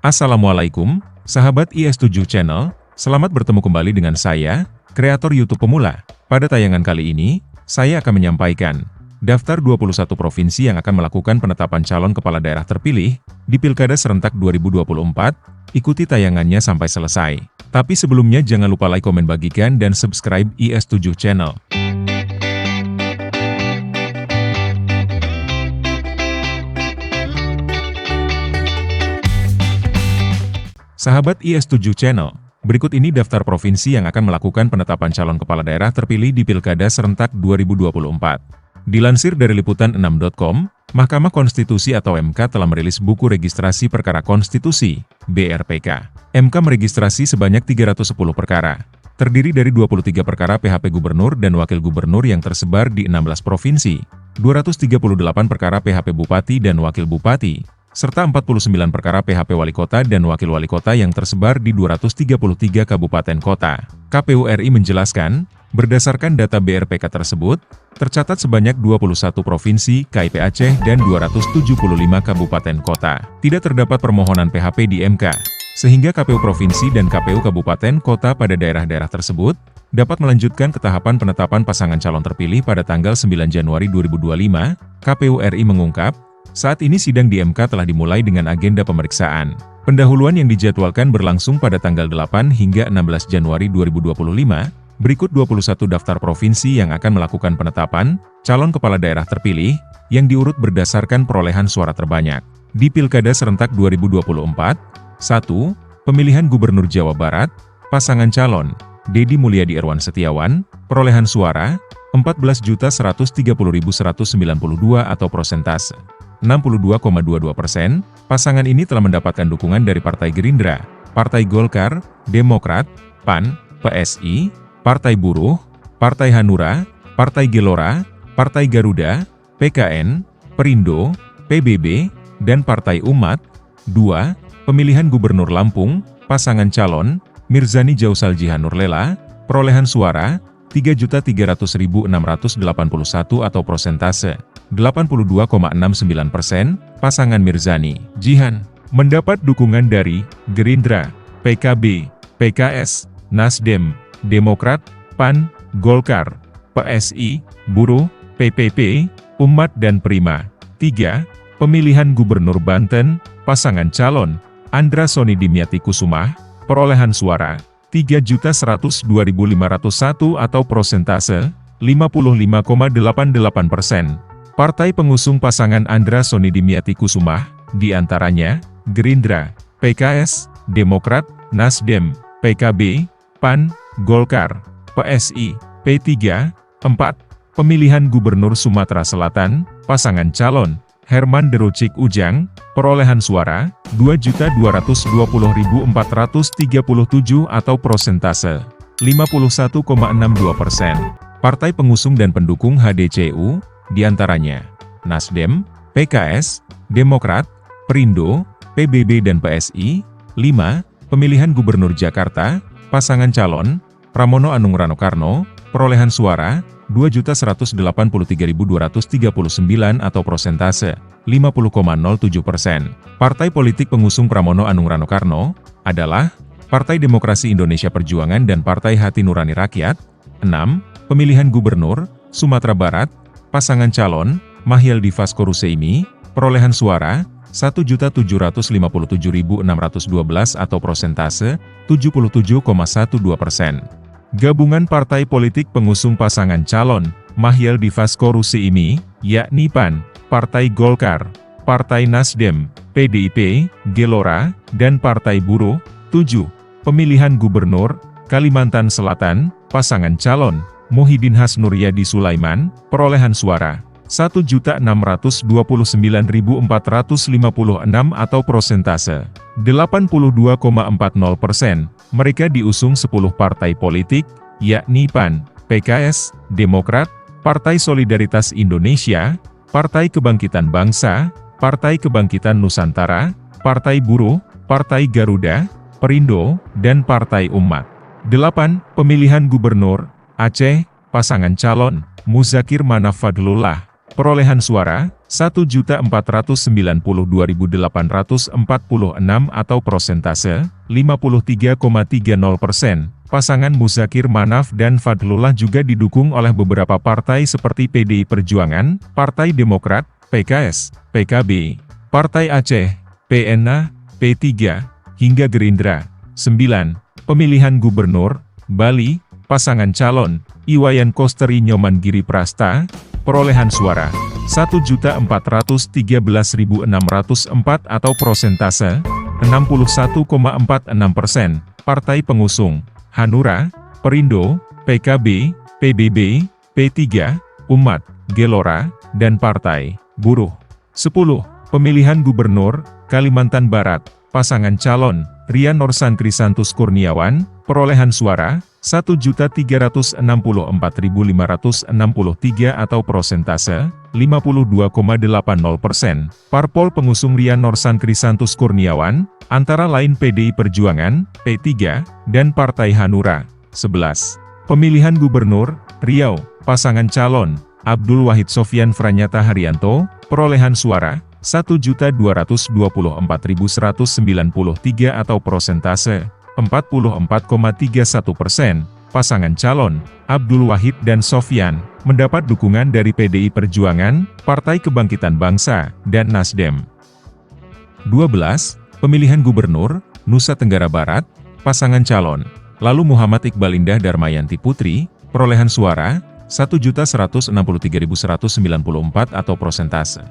Assalamualaikum, sahabat IS7 Channel, selamat bertemu kembali dengan saya, kreator YouTube pemula. Pada tayangan kali ini, saya akan menyampaikan daftar 21 provinsi yang akan melakukan penetapan calon kepala daerah terpilih di Pilkada Serentak 2024. Ikuti tayangannya sampai selesai. Tapi sebelumnya jangan lupa like, komen, bagikan, dan subscribe IS7 Channel. Sahabat IS7 Channel, berikut ini daftar provinsi yang akan melakukan penetapan calon kepala daerah terpilih di Pilkada Serentak 2024. Dilansir dari liputan6.com, Mahkamah Konstitusi atau MK telah merilis buku registrasi perkara konstitusi, BRPK. MK meregistrasi sebanyak 310 perkara, terdiri dari 23 perkara PHP Gubernur dan Wakil Gubernur yang tersebar di 16 provinsi, 238 perkara PHP Bupati dan Wakil Bupati, serta 49 perkara PHP Wali Kota dan Wakil Wali Kota yang tersebar di 233 kabupaten kota. KPU RI menjelaskan, berdasarkan data BRPK tersebut, tercatat sebanyak 21 provinsi, KIP Aceh, dan 275 kabupaten kota. Tidak terdapat permohonan PHP di MK, sehingga KPU Provinsi dan KPU Kabupaten Kota pada daerah-daerah tersebut dapat melanjutkan ke tahapan penetapan pasangan calon terpilih pada tanggal 9 Januari 2025, KPU RI mengungkap, saat ini sidang di MK telah dimulai dengan agenda pemeriksaan. Pendahuluan yang dijadwalkan berlangsung pada tanggal 8 hingga 16 Januari 2025, berikut 21 daftar provinsi yang akan melakukan penetapan calon kepala daerah terpilih, yang diurut berdasarkan perolehan suara terbanyak. Di Pilkada Serentak 2024, 1. Pemilihan Gubernur Jawa Barat, pasangan calon, Deddy Mulyadi Irwan Setiawan, perolehan suara, 14.130.192 atau persentase 62,22%, pasangan ini telah mendapatkan dukungan dari Partai Gerindra, Partai Golkar, Demokrat, PAN, PSI, Partai Buruh, Partai Hanura, Partai Gelora, Partai Garuda, PKN, Perindo, PBB, dan Partai Umat. 2. Pemilihan Gubernur Lampung, pasangan calon, Mirzani Jausal Jihanurlela, perolehan suara, 3.300.681 atau persentase 82,69%, pasangan Mirzani Jihan mendapat dukungan dari Gerindra, PKB, PKS, Nasdem, Demokrat, PAN, Golkar, PSI, Buruh, PPP, Umat dan Prima. 3. Pemilihan Gubernur Banten, pasangan calon, Andra Soni Dimyati Kusumah, perolehan suara, 3.102.501 atau persentase 55,88%. Partai pengusung pasangan Andra Soni Dimyati Kusumah, diantaranya, Gerindra, PKS, Demokrat, Nasdem, PKB, PAN, Golkar, PSI, P3. 4. Pemilihan Gubernur Sumatera Selatan, pasangan calon, Herman Derucik Ujang, perolehan suara, 2.220.437 atau persentase 51,62%. Partai pengusung dan pendukung HDCU, diantaranya, Nasdem, PKS, Demokrat, Perindo, PBB dan PSI. 5. Pemilihan Gubernur Jakarta, pasangan calon, Pramono Anung Rano Karno, perolehan suara, 2.183.239 atau persentase 50,07%. Partai politik pengusung Pramono Anung Rano Karno adalah Partai Demokrasi Indonesia Perjuangan dan Partai Hati Nurani Rakyat. 6. Pemilihan Gubernur Sumatera Barat, pasangan calon, Mahyeldi Faskoruseimi, perolehan suara, 1.757.612 atau persentase 77,12%. Gabungan partai politik pengusung pasangan calon, Mahyeldi Faskoruseimi, yakni PAN, Partai Golkar, Partai Nasdem, PDIP, Gelora, dan Partai Buruh. 7. Pemilihan Gubernur Kalimantan Selatan, pasangan calon, Muhyiddin Hasnuryadi Sulaiman, perolehan suara, 1.629.456 atau persentase 82,40%. Mereka diusung 10 partai politik, yakni PAN, PKS, Demokrat, Partai Solidaritas Indonesia, Partai Kebangkitan Bangsa, Partai Kebangkitan Nusantara, Partai Buruh, Partai Garuda, Perindo, dan Partai Umat. 8. Pemilihan Gubernur Aceh, pasangan calon, Muzakir Manaf Fadlullah, perolehan suara, 1.492.846 atau persentase 53,30%. Pasangan Muzakir Manaf dan Fadlullah juga didukung oleh beberapa partai seperti PDI Perjuangan, Partai Demokrat, PKS, PKB, Partai Aceh, PNA, P3, hingga Gerindra. 9. Pemilihan Gubernur Bali, pasangan calon Iwayan Koesteri Nyoman Giri Prasta, perolehan suara 1.413.604 atau persentase 61,46%. Partai pengusung Hanura, Perindo, PKB, PBB, P3, Umat, Gelora, dan Partai Buruh. 10. Pemilihan Gubernur Kalimantan Barat, pasangan calon Rian Norsan Krisantus Kurniawan, perolehan suara 1.364.563 atau persentase 52,80%. Parpol pengusung Rian Norsan Krisantus Kurniawan, antara lain PDI Perjuangan, P3, dan Partai Hanura. 11. Pemilihan Gubernur Riau, pasangan calon Abdul Wahid Sofyan Franyata Haryanto, perolehan suara 1.224.193 atau persentase 44,31%. Pasangan calon Abdul Wahid dan Sofyan mendapat dukungan dari PDI Perjuangan, Partai Kebangkitan Bangsa, dan Nasdem. 12. Pemilihan Gubernur Nusa Tenggara Barat, pasangan calon lalu Muhammad Iqbal Indah Darmayanti Putri, perolehan suara 1.163.194 atau persentase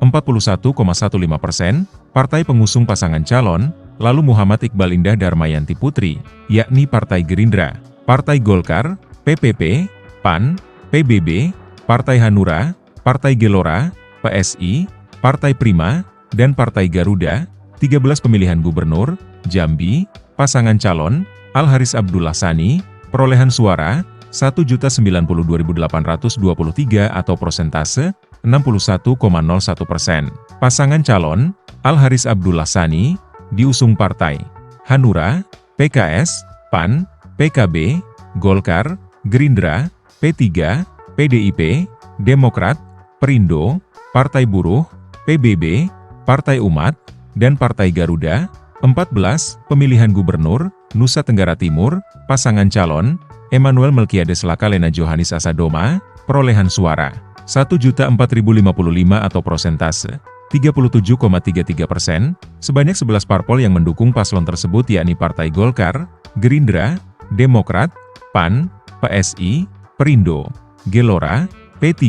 41,15%. Partai pengusung pasangan calon lalu Muhammad Iqbal Indah Darmayanti Putri, yakni Partai Gerindra, Partai Golkar, PPP, PAN, PBB, Partai Hanura, Partai Gelora, PSI, Partai Prima, dan Partai Garuda. 13. Pemilihan Gubernur Jambi, pasangan calon Al-Haris Abdullah Sani, perolehan suara 1.092.823 atau persentase 61,01%. Pasangan calon Al-Haris Abdullah Sani diusung Partai Hanura, PKS, PAN, PKB, Golkar, Gerindra, P3, PDIP, Demokrat, Perindo, Partai Buruh, PBB, Partai Umat, dan Partai Garuda. 14. Pemilihan Gubernur Nusa Tenggara Timur, pasangan calon Emmanuel Melkiades Lakalena Johanis Asadoma, perolehan suara 1.004.055 atau persentase 37,33%. Sebanyak 11 parpol yang mendukung paslon tersebut yakni Partai Golkar, Gerindra, Demokrat, PAN, PSI, Perindo, Gelora, P3,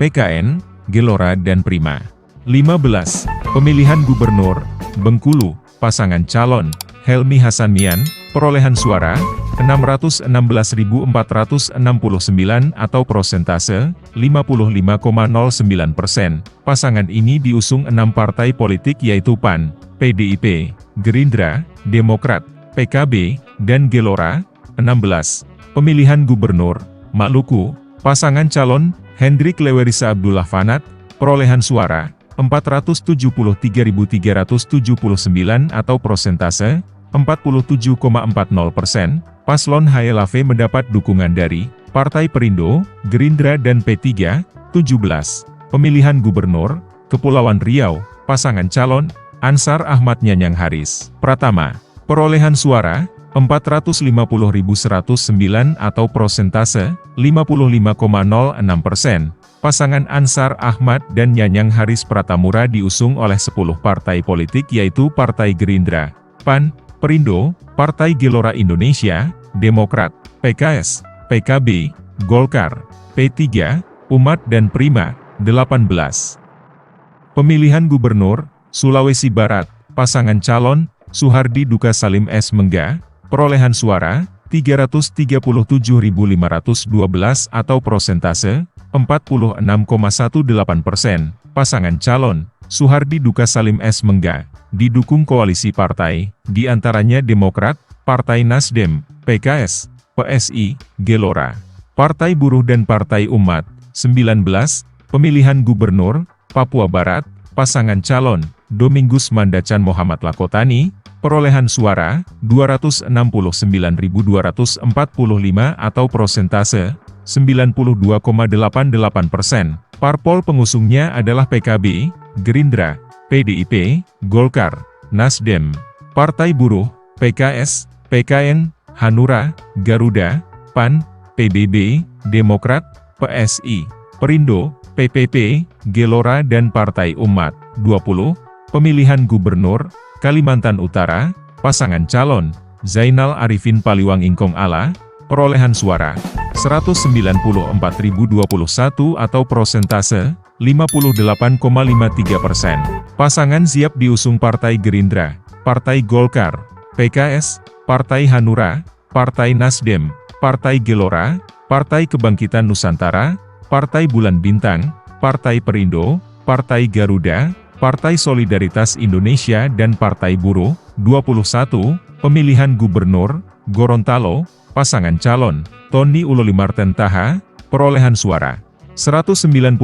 PKN, Gelora dan Prima. 15. Pemilihan Gubernur Bengkulu, pasangan calon Helmi Hasanian, perolehan suara 616.469 atau persentase 55,09%. Pasangan ini diusung 6 partai politik yaitu PAN, PDIP, Gerindra, Demokrat, PKB, dan Gelora. 16. Pemilihan Gubernur Maluku, pasangan calon Hendrik Lewerisa Abdullah Fanat, perolehan suara 473.379 atau persentase 47,40%. Paslon HLAV mendapat dukungan dari Partai Perindo, Gerindra dan P3. 17. Pemilihan Gubernur Kepulauan Riau, pasangan calon Ansar Ahmad Nyanyang Haris Pratama, perolehan suara 450.109 atau persentase 55,06%. Pasangan Ansar Ahmad dan Nyanyang Haris Pratamura diusung oleh 10 partai politik yaitu Partai Gerindra, PAN, Perindo, Partai Gelora Indonesia, Demokrat, PKS, PKB, Golkar, P3, Umat dan Prima. 18. Pemilihan Gubernur Sulawesi Barat, pasangan calon Suhardi Duka Salim S. Mengga, perolehan suara 337.512 atau persentase 46,18%. Pasangan calon Suhardi Duka Salim S. Mengga didukung koalisi partai, di antaranya Demokrat, Partai Nasdem, PKS, PSI, Gelora, Partai Buruh dan Partai Umat. 19. Pemilihan Gubernur Papua Barat, pasangan calon Domingus Mandacan Mohamad Lakotani, perolehan suara 269.245 atau persentase 92,88%. Parpol pengusungnya adalah PKB, Gerindra, PDIP, Golkar, Nasdem, Partai Buruh, PKS, PKN, Hanura, Garuda, PAN, PBB, Demokrat, PSI, Perindo, PPP, Gelora dan Partai Umat. 20. Pemilihan Gubernur, Kalimantan Utara, pasangan calon, Zainal Arifin Paliwang Ingkong Ala, perolehan suara, 194.021 atau persentase, 58,53%. Pasangan siap diusung Partai Gerindra, Partai Golkar, PKS, Partai Hanura, Partai Nasdem, Partai Gelora, Partai Kebangkitan Nusantara, Partai Bulan Bintang, Partai Perindo, Partai Garuda, Partai Solidaritas Indonesia dan Partai Buruh. 21. Pemilihan Gubernur, Gorontalo, pasangan calon, Tony Uloli Marten Taha, perolehan suara, 193.222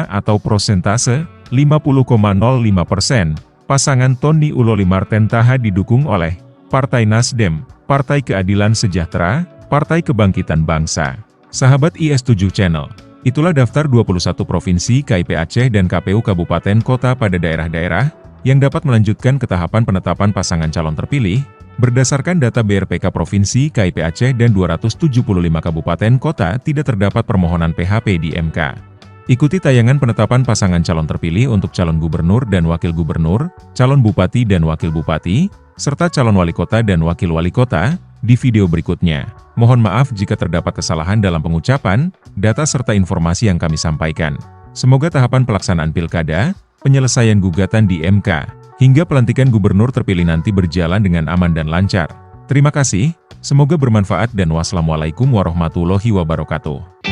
atau persentase, 50,05%. Pasangan Tony Uloli Marten Taha didukung oleh Partai Nasdem, Partai Keadilan Sejahtera, Partai Kebangkitan Bangsa. Sahabat IS7 Channel, itulah daftar 21 provinsi KIP Aceh dan KPU Kabupaten Kota pada daerah-daerah yang dapat melanjutkan ke tahapan penetapan pasangan calon terpilih, berdasarkan data BRPK Provinsi KIP Aceh dan 275 kabupaten kota tidak terdapat permohonan PHP di MK. Ikuti tayangan penetapan pasangan calon terpilih untuk calon gubernur dan wakil gubernur, calon bupati dan wakil bupati, serta calon wali kota dan wakil wali kota, di video berikutnya. Mohon maaf jika terdapat kesalahan dalam pengucapan, data serta informasi yang kami sampaikan. Semoga tahapan pelaksanaan pilkada, penyelesaian gugatan di MK, hingga pelantikan gubernur terpilih nanti berjalan dengan aman dan lancar. Terima kasih, semoga bermanfaat dan wassalamualaikum warahmatullahi wabarakatuh.